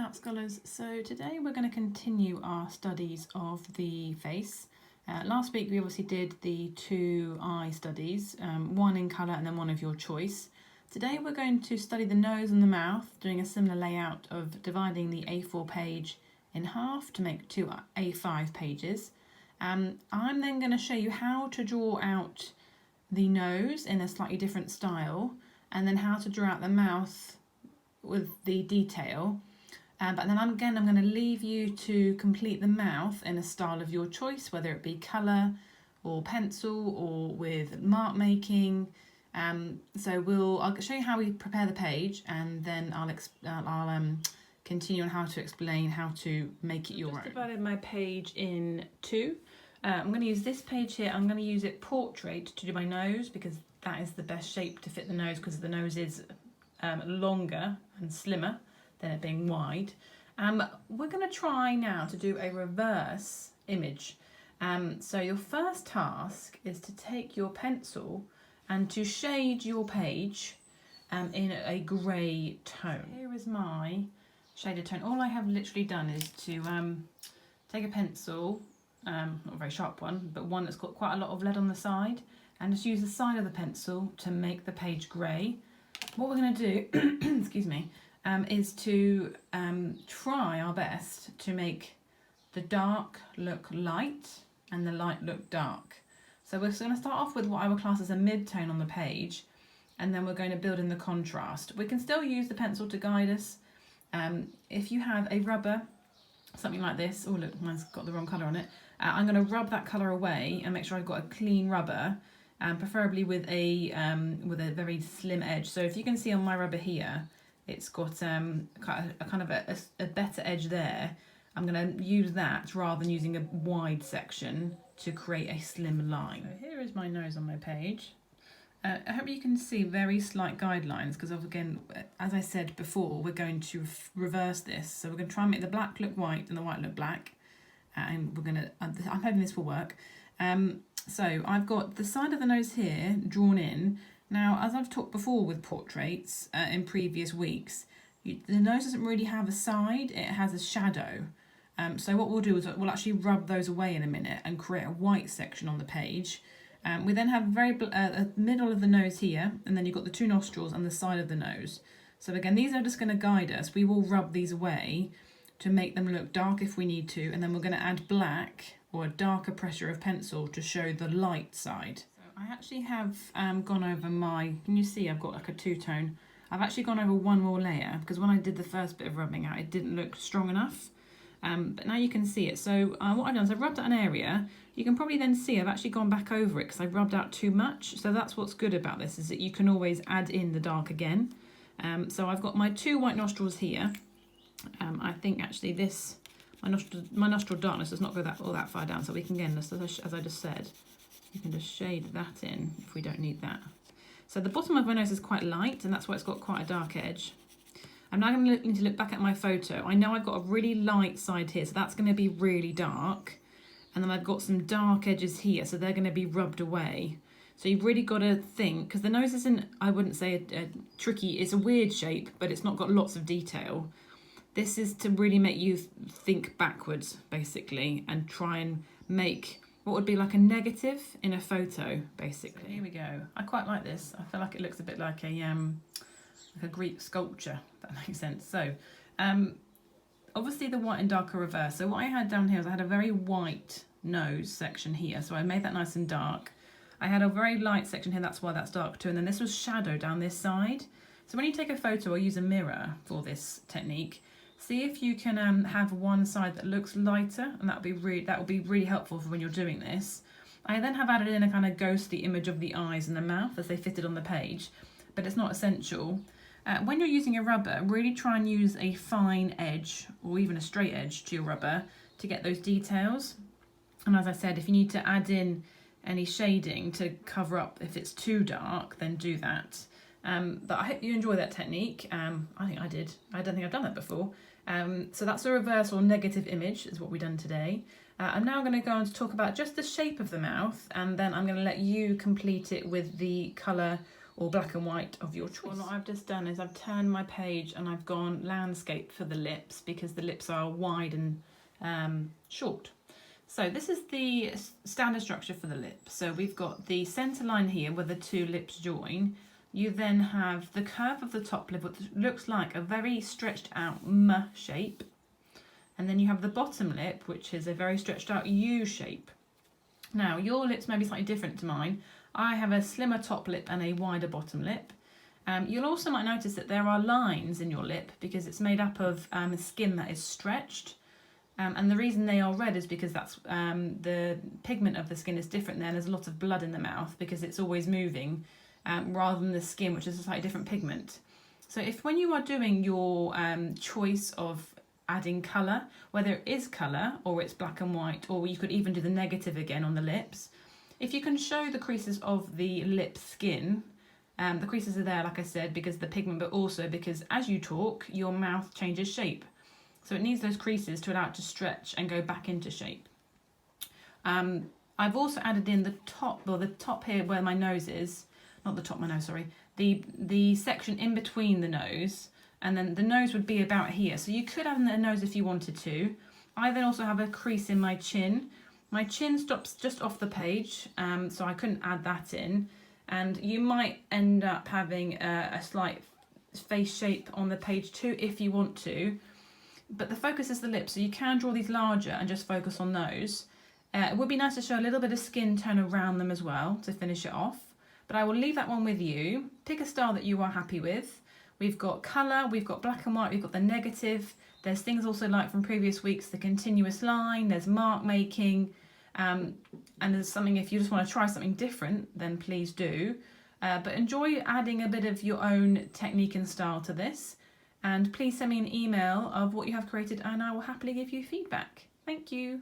Art Scholars. So today we're going to continue our studies of the face. Last week we obviously did the two eye studies, one in colour and then one of your choice. Today we're going to study the nose and the mouth, doing a similar layout of dividing the A4 page in half to make two A5 pages. I'm then going to show you how to draw out the nose in a slightly different style, and then how to draw out the mouth with the detail. But then I'm going to leave you to complete the mouth in a style of your choice, whether it be colour or pencil or with mark making. So I'll show you how we prepare the page, and then I'll continue on how to explain how to make it your own. I've divided my page in two. I'm going to use this page here. I'm going to use it portrait to do my nose, because that is the best shape to fit the nose, because the nose is longer and slimmer than it being wide. We're going to try now to do a reverse image. So your first task is to take your pencil and to shade your page in a grey tone. Here is my shaded tone. All I have literally done is to take a pencil, not a very sharp one, but one that's got quite a lot of lead on the side, and just use the side of the pencil to make the page grey. What we're going to do, excuse me, is to try our best to make the dark look light and the light look dark. So we're going to start off with what I would class as a mid-tone on the page, and then we're going to build in the contrast. We can still use the pencil to guide us. If you have a rubber, something like this, oh look, mine's got the wrong colour on it. I'm going to rub that colour away and make sure I've got a clean rubber, preferably with a very slim edge. So if you can see on my rubber here, it's got a better edge there. I'm going to use that rather than using a wide section to create a slim line. So here is my nose on my page. I hope you can see very slight guidelines, because again, as I said before, we're going to reverse this. So we're going to try and make the black look white and the white look black. And I'm hoping this will work. So I've got the side of the nose here drawn in. Now, as I've talked before with portraits in previous weeks, the nose doesn't really have a side, it has a shadow. So what we'll do is we'll actually rub those away in a minute and create a white section on the page. We then have the middle of the nose here, and then you've got the two nostrils and the side of the nose. So again, these are just going to guide us. We will rub these away to make them look dark if we need to, and then we're going to add black or a darker pressure of pencil to show the light side. So I actually have gone over can you see I've got like a two-tone. I've actually gone over one more layer, because when I did the first bit of rubbing out, it didn't look strong enough. But now you can see it. So what I've done is I've rubbed out an area. You can probably then see I've actually gone back over it because I rubbed out too much. So that's what's good about this, is that you can always add in the dark again. So I've got my two white nostrils here. I think actually my nostril darkness does not go all that far down, so we can, again, as I just said, you can just shade that in if we don't need that. So the bottom of my nose is quite light, and that's why it's got quite a dark edge. I'm now going to need to look back at my photo. I know I've got a really light side here, so that's going to be really dark. And then I've got some dark edges here, so they're going to be rubbed away. So you've really got to think, because the nose isn't, I wouldn't say a tricky, it's a weird shape, but it's not got lots of detail. This is to really make you think backwards, basically, and try and make what would be like a negative in a photo, basically. So here we go. I quite like this. I feel like it looks a bit like a Greek sculpture, if that makes sense. So obviously the white and dark are reversed. So what I had down here is I had a very white nose section here, so I made that nice and dark. I had a very light section here, that's why that's dark too, and then this was shadow down this side. So when you take a photo or use a mirror for this technique, see if you can have one side that looks lighter, and that will be really helpful for when you're doing this. I then have added in a kind of ghostly image of the eyes and the mouth as they fitted on the page, but it's not essential. When you're using a rubber, really try and use a fine edge or even a straight edge to your rubber to get those details. And as I said, if you need to add in any shading to cover up if it's too dark, then do that. But I hope you enjoy that technique. I think I did. I don't think I've done that before. So that's a reverse or negative image is what we've done today. I'm now going to go on to talk about just the shape of the mouth, and then I'm going to let you complete it with the colour or black and white of your choice. Well, what I've just done is I've turned my page and I've gone landscape for the lips because the lips are wide and short. So this is the standard structure for the lip. So we've got the centre line here where the two lips join. You then have the curve of the top lip, which looks like a very stretched out M shape. And then you have the bottom lip, which is a very stretched out U shape. Now, your lips may be slightly different to mine. I have a slimmer top lip and a wider bottom lip. You'll also might notice that there are lines in your lip because it's made up of skin that is stretched. And the reason they are red is because that's the pigment of the skin is different there. There's a lot of blood in the mouth because it's always moving rather than the skin, which is a slightly different pigment. So if when you are doing your choice of adding colour, whether it is colour or it's black and white, or you could even do the negative again on the lips, if you can show the creases of the lip skin, the creases are there, like I said, because of the pigment, but also because as you talk, your mouth changes shape. So it needs those creases to allow it to stretch and go back into shape. I've also added in the top here where my nose is, not the top of my nose, sorry, the section in between the nose, and then the nose would be about here. So you could add in the nose if you wanted to. I then also have a crease in my chin. My chin stops just off the page, so I couldn't add that in. And you might end up having a slight face shape on the page too if you want to. But the focus is the lips, so you can draw these larger and just focus on those. It would be nice to show a little bit of skin tone around them as well to finish it off. But I will leave that one with you. Pick a style that you are happy with. We've got colour, we've got black and white, we've got the negative. There's things also like from previous weeks, the continuous line, there's mark making, and there's something, if you just want to try something different, then please do. But enjoy adding a bit of your own technique and style to this. And please send me an email of what you have created and I will happily give you feedback. Thank you.